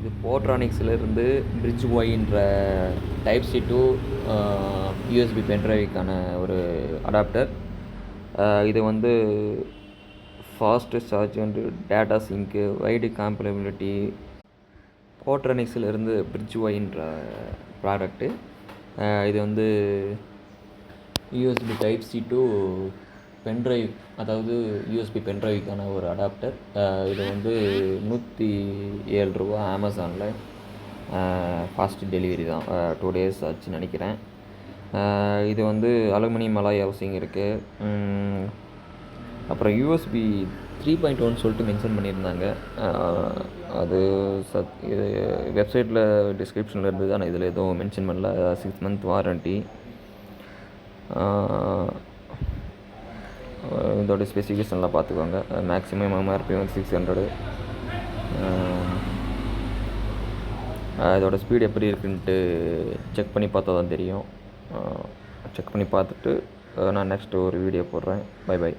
இது போட்ரானிக்ஸிலிருந்து பிரிட்ஜ் ஒய்ன்ற டைப் சி டு யூஎஸ்பி பென்ட்ரைவுக்கான ஒரு அடாப்டர். இது வந்து fast charge and data sync, wide compatibility. போட்ரானிக்ஸிலிருந்து பிரிட்ஜ் ஒய்ன்ற ப்ராடக்ட்டு. இது வந்து USB type C to pen, drive USB பென்ட்ரைவுக்கான ஒரு அடாப்டர். இது வந்து $107 அமேசானில். ஃபாஸ்ட் டெலிவரி தான், 2 days ஆச்சுன்னு நினைக்கிறேன். இது வந்து அலுமினியம் அலாய் ஹவுசிங் இருக்குது. அப்புறம் யூஎஸ்பி 3.1 சொல்லிட்டு மென்ஷன் பண்ணியிருந்தாங்க. அது இது வெப்சைட்டில் டிஸ்கிரிப்ஷனில் இருந்தது, ஆனால் இதில் எதுவும் மென்ஷன் பண்ணல. 6 month வாரண்ட்டி. இதோட ஸ்பெசிஃபிகேஷன்லாம் பார்த்துக்கோங்க. மேக்ஸிமம் எம்ஆர்பி வந்து 600. இதோட ஸ்பீடு எப்படி இருக்குன்ட்டு செக் பண்ணி பார்த்தா தான் தெரியும். செக் பண்ணி பார்த்துட்டு நான் நெக்ஸ்ட்டு ஒரு வீடியோ போடுறேன். பை.